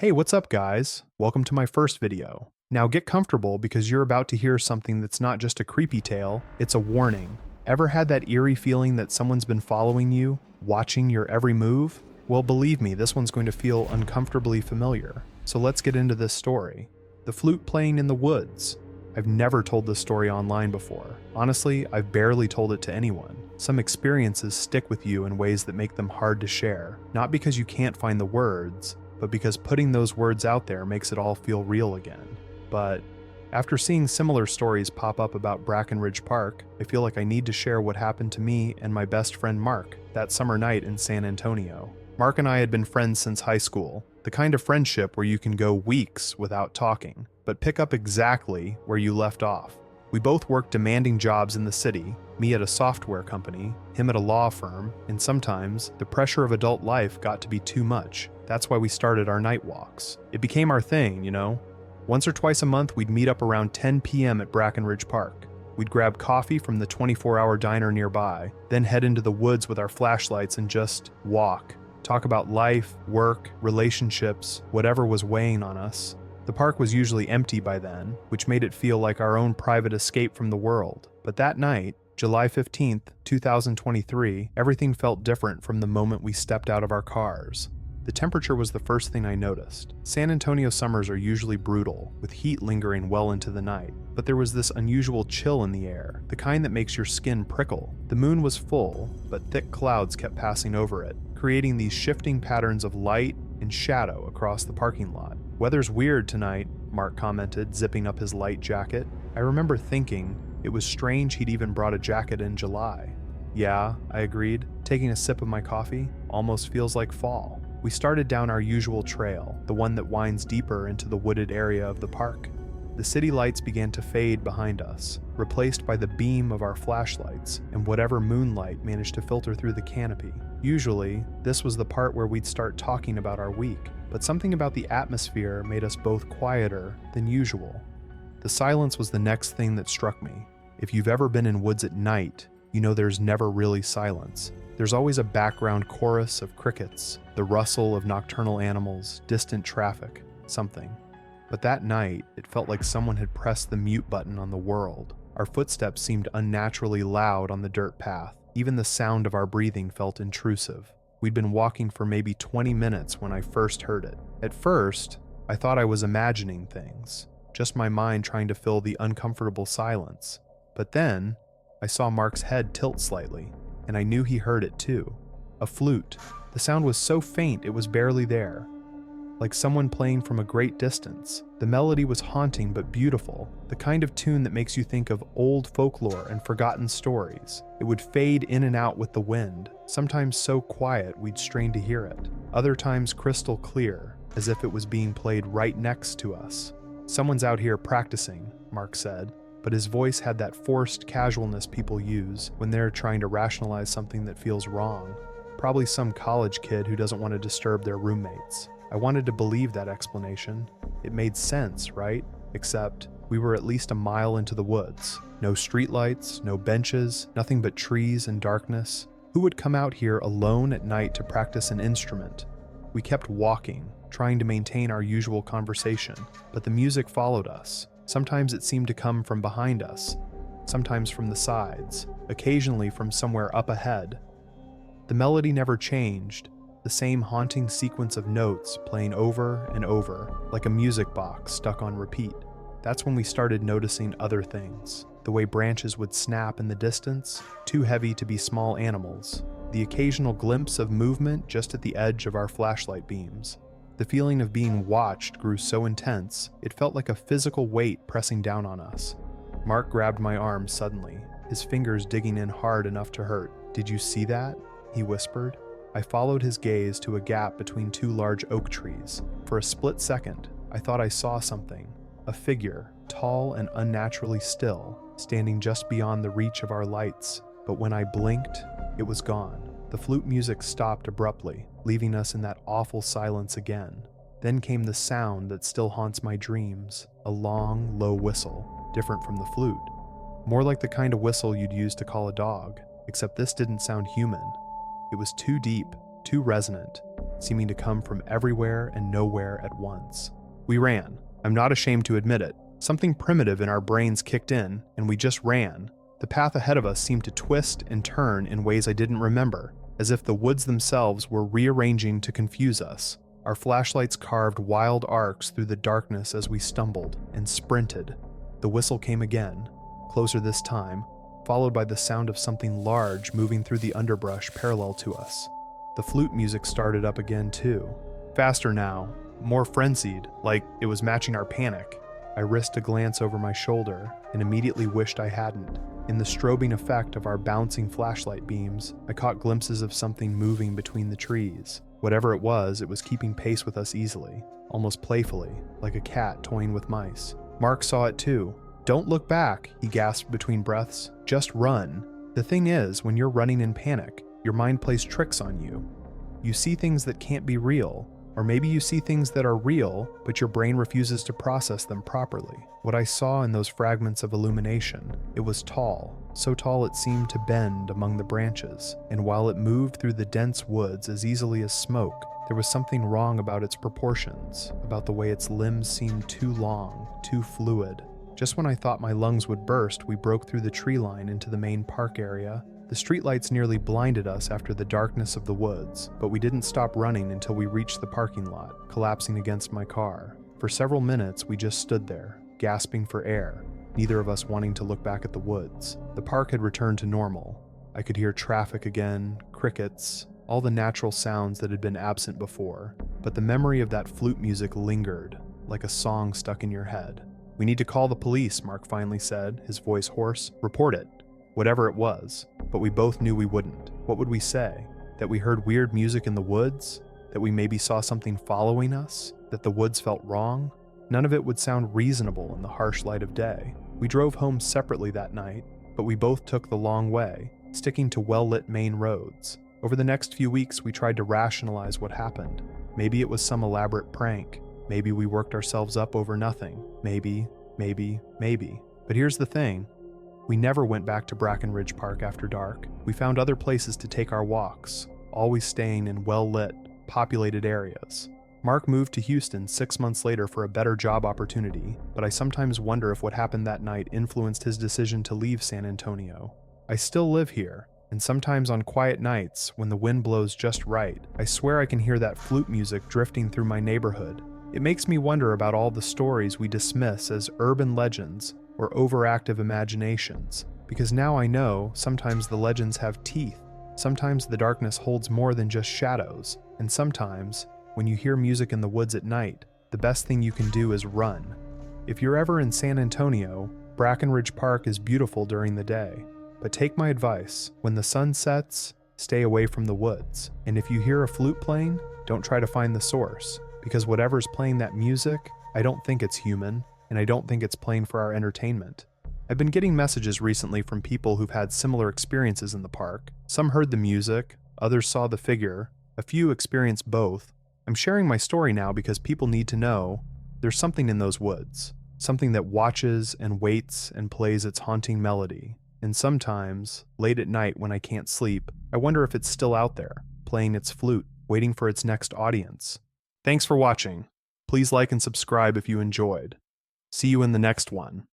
Hey, what's up, guys? Welcome to my first video. Now get comfortable because you're about to hear something that's not just a creepy tale, it's a warning. Ever had that eerie feeling that someone's been following you, watching your every move? Well, believe me, this one's going to feel uncomfortably familiar. So let's get into this story. The flute playing in the woods. I've never told this story online before. Honestly, I've barely told it to anyone. Some experiences stick with you in ways that make them hard to share, not because you can't find the words, but because putting those words out there makes it all feel real again. But after seeing similar stories pop up about Brackenridge Park, I feel like I need to share what happened to me and my best friend Mark that summer night in San Antonio. Mark and I had been friends since high school, the kind of friendship where you can go weeks without talking, but pick up exactly where you left off. We both worked demanding jobs in the city, me at a software company, him at a law firm, and sometimes the pressure of adult life got to be too much. That's why we started our night walks. It became our thing, you know? Once or twice a month, we'd meet up around 10 p.m. at Brackenridge Park. We'd grab coffee from the 24-hour diner nearby, then head into the woods with our flashlights and just walk. Talk about life, work, relationships, whatever was weighing on us. The park was usually empty by then, which made it feel like our own private escape from the world. But that night, July 15th, 2023, everything felt different from the moment we stepped out of our cars. The temperature was the first thing I noticed. San Antonio summers are usually brutal, with heat lingering well into the night, but there was this unusual chill in the air, the kind that makes your skin prickle. The moon was full, but thick clouds kept passing over it, creating these shifting patterns of light and shadow across the parking lot. "Weather's weird tonight," Mark commented, zipping up his light jacket. I remember thinking it was strange he'd even brought a jacket in July. "Yeah," I agreed, taking a sip of my coffee. "Almost feels like fall." We started down our usual trail, the one that winds deeper into the wooded area of the park. The city lights began to fade behind us, replaced by the beam of our flashlights and whatever moonlight managed to filter through the canopy. Usually, this was the part where we'd start talking about our week, but something about the atmosphere made us both quieter than usual. The silence was the next thing that struck me. If you've ever been in woods at night, you know there's never really silence. There's always a background chorus of crickets, the rustle of nocturnal animals, distant traffic, something. But that night, it felt like someone had pressed the mute button on the world. Our footsteps seemed unnaturally loud on the dirt path. Even the sound of our breathing felt intrusive. We'd been walking for maybe 20 minutes when I first heard it. At first, I thought I was imagining things, just my mind trying to fill the uncomfortable silence. But then, I saw Mark's head tilt slightly, and I knew he heard it too. A flute. The sound was so faint it was barely there, like someone playing from a great distance. The melody was haunting but beautiful, the kind of tune that makes you think of old folklore and forgotten stories. It would fade in and out with the wind, sometimes so quiet we'd strain to hear it, other times crystal clear, as if it was being played right next to us. "Someone's out here practicing," Mark said, but his voice had that forced casualness people use when they're trying to rationalize something that feels wrong. Probably some college kid who doesn't want to disturb their roommates. I wanted to believe that explanation. It made sense, right? Except we were at least a mile into the woods. No streetlights, no benches, nothing but trees and darkness. Who would come out here alone at night to practice an instrument? We kept walking, trying to maintain our usual conversation, but the music followed us. Sometimes it seemed to come from behind us, sometimes from the sides, occasionally from somewhere up ahead. The melody never changed, the same haunting sequence of notes playing over and over, like a music box stuck on repeat. That's when we started noticing other things. The way branches would snap in the distance, too heavy to be small animals. The occasional glimpse of movement just at the edge of our flashlight beams. The feeling of being watched grew so intense, it felt like a physical weight pressing down on us. Mark grabbed my arm suddenly, his fingers digging in hard enough to hurt. "Did you see that?" he whispered. I followed his gaze to a gap between two large oak trees. For a split second, I thought I saw something. A figure, tall and unnaturally still, standing just beyond the reach of our lights. But when I blinked, it was gone. The flute music stopped abruptly, leaving us in that awful silence again. Then came the sound that still haunts my dreams, a long, low whistle, different from the flute. More like the kind of whistle you'd use to call a dog, except this didn't sound human. It was too deep, too resonant, seeming to come from everywhere and nowhere at once. We ran. I'm not ashamed to admit it. Something primitive in our brains kicked in, and we just ran. The path ahead of us seemed to twist and turn in ways I didn't remember, as if the woods themselves were rearranging to confuse us. Our flashlights carved wild arcs through the darkness as we stumbled and sprinted. The whistle came again, closer this time, followed by the sound of something large moving through the underbrush parallel to us. The flute music started up again too. Faster now, more frenzied, like it was matching our panic. I risked a glance over my shoulder and immediately wished I hadn't. In the strobing effect of our bouncing flashlight beams, I caught glimpses of something moving between the trees. Whatever it was keeping pace with us easily, almost playfully, like a cat toying with mice. Mark saw it too. "Don't look back," he gasped between breaths. "Just run." The thing is, when you're running in panic, your mind plays tricks on you. You see things that can't be real, or maybe you see things that are real, but your brain refuses to process them properly. What I saw in those fragments of illumination, it was tall, so tall it seemed to bend among the branches, and while it moved through the dense woods as easily as smoke, there was something wrong about its proportions, about the way its limbs seemed too long, too fluid. Just when I thought my lungs would burst, we broke through the tree line into the main park area. The streetlights nearly blinded us after the darkness of the woods, but we didn't stop running until we reached the parking lot, collapsing against my car. For several minutes, we just stood there, gasping for air, neither of us wanting to look back at the woods. The park had returned to normal. I could hear traffic again, crickets, all the natural sounds that had been absent before, but the memory of that flute music lingered, like a song stuck in your head. "We need to call the police," Mark finally said, his voice hoarse. "Report it. Whatever it was." But we both knew we wouldn't. What would we say? That we heard weird music in the woods? That we maybe saw something following us? That the woods felt wrong? None of it would sound reasonable in the harsh light of day. We drove home separately that night, but we both took the long way, sticking to well-lit main roads. Over the next few weeks, we tried to rationalize what happened. Maybe it was some elaborate prank. Maybe we worked ourselves up over nothing. Maybe. But here's the thing. We never went back to Brackenridge Park after dark. We found other places to take our walks, always staying in well-lit, populated areas. Mark moved to Houston 6 months later for a better job opportunity, but I sometimes wonder if what happened that night influenced his decision to leave San Antonio. I still live here, and sometimes on quiet nights, when the wind blows just right, I swear I can hear that flute music drifting through my neighborhood. It makes me wonder about all the stories we dismiss as urban legends or overactive imaginations, because now I know sometimes the legends have teeth, sometimes the darkness holds more than just shadows, and sometimes, when you hear music in the woods at night, the best thing you can do is run. If you're ever in San Antonio, Brackenridge Park is beautiful during the day, but take my advice, when the sun sets, stay away from the woods, and if you hear a flute playing, don't try to find the source, because whatever's playing that music, I don't think it's human, and I don't think it's playing for our entertainment. I've been getting messages recently from people who've had similar experiences in the park. Some heard the music, others saw the figure, a few experienced both. I'm sharing my story now because people need to know there's something in those woods, something that watches and waits and plays its haunting melody. And sometimes, late at night when I can't sleep, I wonder if it's still out there, playing its flute, waiting for its next audience. Thanks for watching. Please like and subscribe if you enjoyed. See you in the next one.